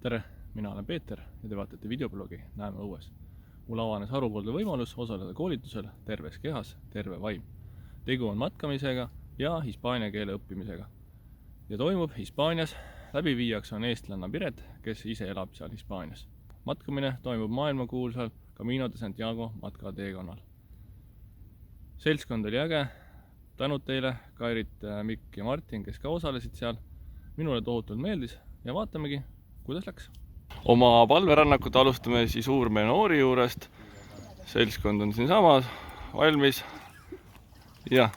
Tere, mina olen Peeter ja te vaatate videoblogi Näeme õues. Mul avanes harukordne võimalus osaleda koolitusel Terves kehas, terve vaim. Tegu on matkamisega ja hispaania keele õppimisega. Ja toimub Hispaanias, läbiviijaks on eestlanna Piret, kes ise elab seal Hispaanias. Matkamine toimub maailmakuulsal Camino de Santiago matkateekonnal. Seltskond oli äge, tänud teile, Kairit, Mikk ja Martin, kes ka osalesid seal. Minule tohutult meeldis ja vaatamegi, kuidas läks. Oma palverännakut alustame siis Uurmenoori juurest. Seltskond on siin samas, valmis. Ja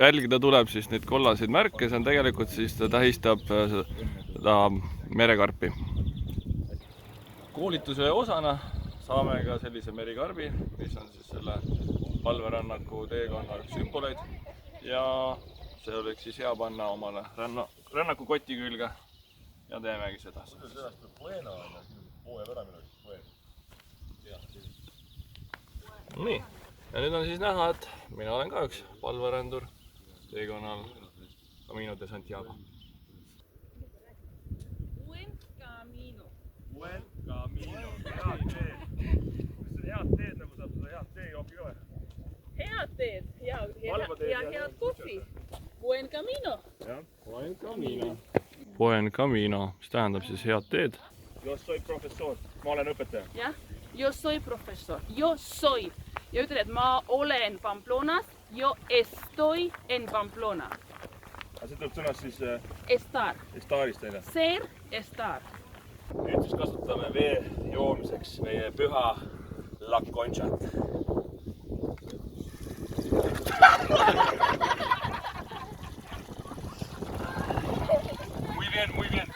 jälgida tuleb siis neid kollaseid märke, see on tegelikult siis, ta tähistab seda merekarpi. Koolituse osana saame ka sellise merikarbi, mis on siis selle palverännaku teekonna üks sümboleid. Ja see oleks siis hea panna omale rännakukoti külge. Ja teemegi seda. Sellest tuleb Buena on poe päramine Buena. Nii, ja nüüd on siis näha, et mina olen ka üks palverändur teekonnal Camino de Santiago. Buen camino. Buen camino, head teed. Kas see on head teed, nagu saab seda head teejooki ka või? Head teed ja head kohvi. Buen camino. Jah. Buen camino. Buen camino, mis tähendab siis head teed. Yo soy professor, ma olen õpetaja. Jah, yo soy profesor. Yo soy. Ja ütled, et ma olen Pamplonas. Yo estoy en Pamplona. Aga see tuleb sõnast siis Estar. Estarist teile. Ser, estar. Nüüd siis kasutame vee joomiseks meie püha La Conchat. Muy bien, muy bien.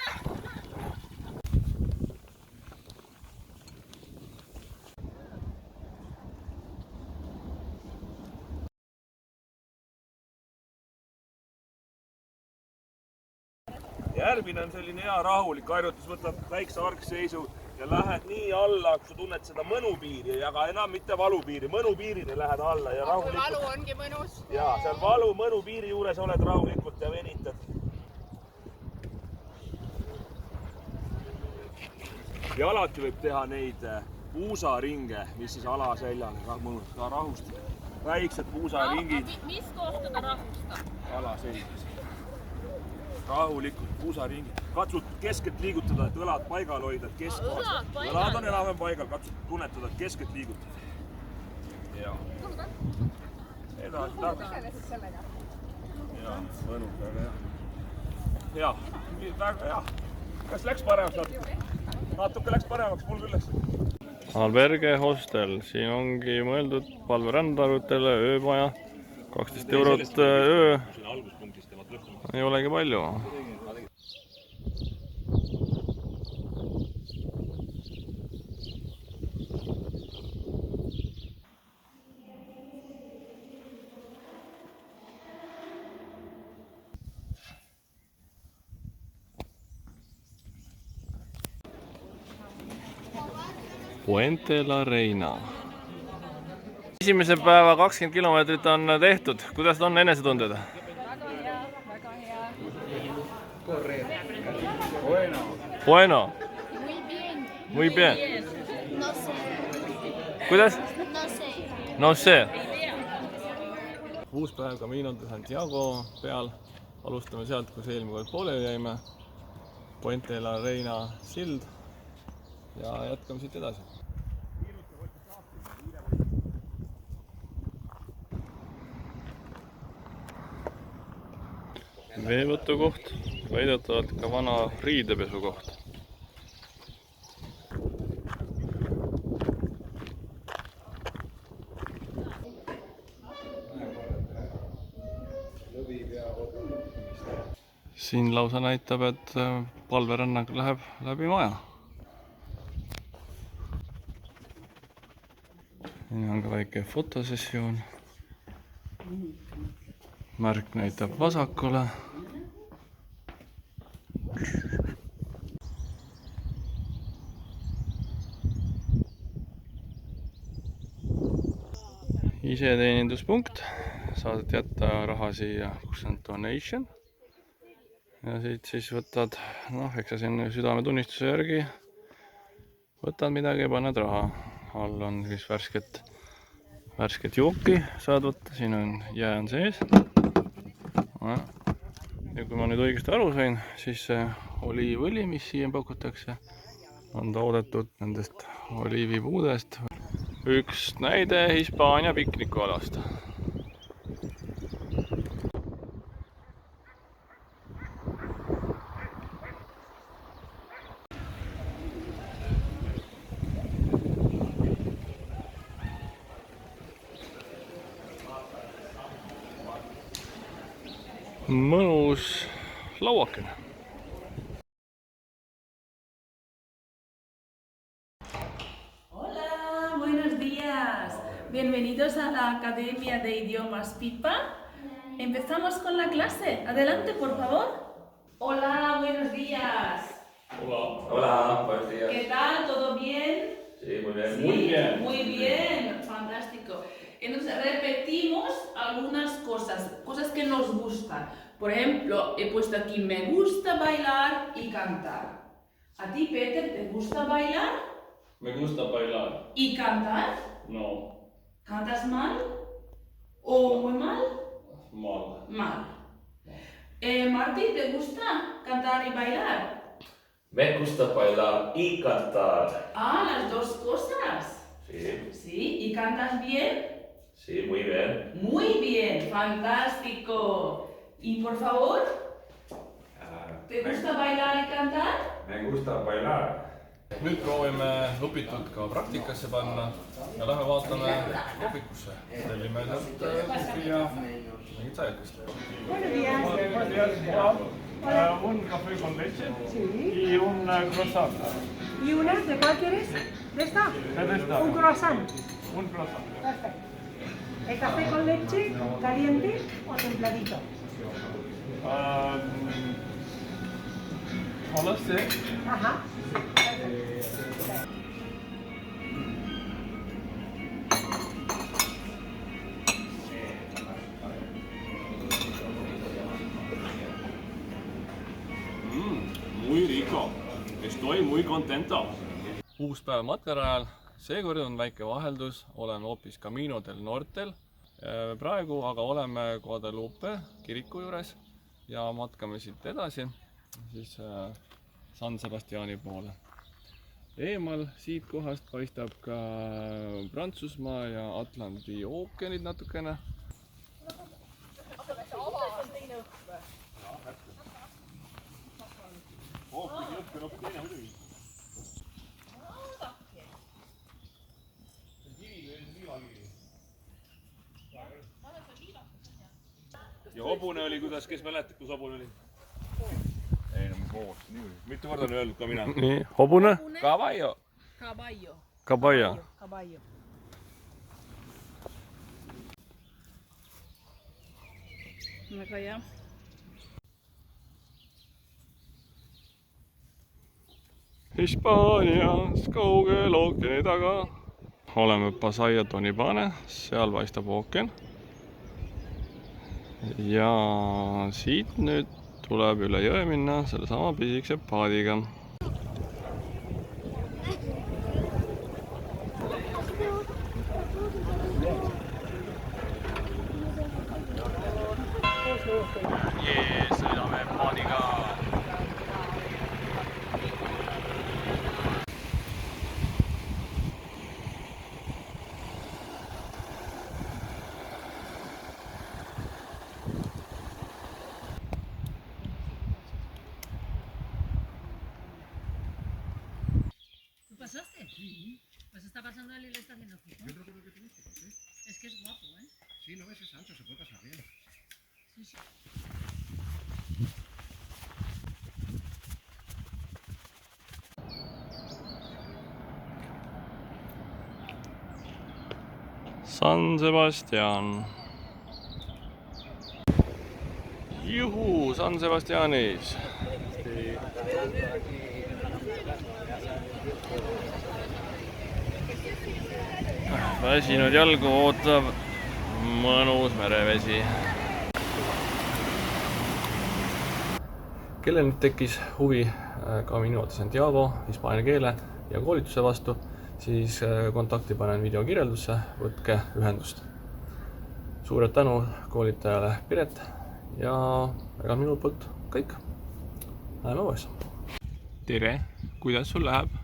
Järgmine on selline hea rahulik harjutus, võtab väikse argseisu ja lähed nii alla, kui sa tunned seda mõnupiiri, aga enam mitte valupiiri, mõnupiirini lähed alla ja rahulikult. Valu ongi mõnus. Jaa, seal valu mõnupiiri juures oled rahulikult ja venitad. Ja alati võib teha neid puusaringe, mis siis alaseljale ka mõnus, ka rahustada. Väiksed puusaringid. Mis kohta ta rahustab? Alaseljas. Rahulikult puusaringid. Katsud keskelt liigutada, et õlad paigal hoida, et keskkohas. Õlad on enam paigal, katsud tunnetada, et keskelt liigutada. Jaa. Edasi tagasi. Jaa, mõnus, väga hea. Jaa, väga hea. Kas läks paremaks natuke? Natuke läks paremaks, mul küll läks. Alberge hostel, siin ongi mõeldud palverändarutele öömaja. 12 eurot öö. Ei olegi palju. Puente la Reina. Esimese päeva 20 kilomeetrit on tehtud. Kuidas on enesetunded? Bueno. Muy bien. No sé. Kuidas? No sé. No sé. Uus päev Camino de Santiago peal. Alustame sealt, kus eelmine kord pooleli jäime. Puente la Reina sild. Ja jätkame siit edasi. Veevõtukoht, väidetavalt ka vana riidepesukoht. Siin lausa näitab, et palverännak läheb läbi maja. Siin on ka väike fotosessioon. Märk näitab vasakule. Iseteeninduspunkt. Saad jätta raha siia, kus on donation. ja siit siis võtad, noh, eks sa siin südametunnistuse järgi võtad midagi ja paned raha. All on siis värsket jooki saad võtta, siin on jää on sees. Ja kui ma nüüd õigesti aru sain, siis see oliivõli, mis siia pakutakse, on toodetud nendest oliivipuudest. Üks näide Hispaania piknikualast. Mõnus lauakene. Hola, buenos días. Bienvenidos a la Academia de Idiomas Pipa. Empezamos con la clase. Adelante, por favor. Hola, buenos días. Hola, buenos días. ¿Qué tal? ¿Todo bien? Sí, muy bien. Sí, muy bien. Fantástico. Entonces repetimos algunas cosas que nos gustan. Por ejemplo, he puesto aquí me gusta bailar y cantar. ¿A ti, Peter, te gusta bailar Me gusta bailar. y cantar? No, ¿Cantas mal? ¿O muy mal? mal. Mal. Martí, ¿te gusta cantar y bailar? Me gusta bailar y cantar. Ah, las dos cosas. Sí, Sí, ¿y cantas bien? sí, muy bien. Muy bien, fantástico. Y por favor, ¿te gusta bailar y cantar? Me gusta bailar. Nüüd proovime õpitud ka praktikasse panna ja lähme vaatame kohvikusse. Tellime sealt kohvi ja mingit sajakest. Buenos días. Hola. Un café con leche y un croissant. ¿Y una? ¿De cuál quieres? ¿De esta? ¿De esta? Un croissant. Un croissant. Perfecto. ¿El café con leche caliente o templadito? Hola, Ajá. Muy rico. Estoy muy contento. Uus päev matkarajal. Seekord on väike vaheldus. Oleme hoopis Camino del Nortel. Praegu aga oleme Guadalupe kiriku juures ja matkame siit edasi siis San Sebastiani poole. Eemal siit kohast paistab ka Prantsusmaa ja Atlandi ookeanid natukene. ja hobune oli, kuidas, kes mäletab, kus hobune oli? Ei, no mis hoos, nii. Mitu korda on öelnud ka mina. Nii, hobune? Caballo. Caballo. Väga hea. Hispaanias kaugel ookeani taga. Oleme Pasaya Tonibane, seal paistab ookean. Ja siit nüüd tuleb üle jõe minna selle sama pisikese paadiga. Sõidame paadiga. ¿Pasaste? Sí. Pues está pasando él y le está haciendo foto. Yo creo que lo que tienes que hacer. Es que es guapo, ¿eh? Sí, no ves, es ancho, se puede pasar bien. Sí, sí. San Sebastian. Juhu, San Sebastianis. Väsinud jalgu ootab mõnus merevesi. Kellel nüüd tekkis huvi Camino de Santiago hispaania keele ja koolituse vastu, siis kontakti panen video kirjeldusse, võtke ühendust. Suured tänu koolitajale Piret ja ega minu poolt kõik. Läheme uues. Tere, kuidas sul läheb?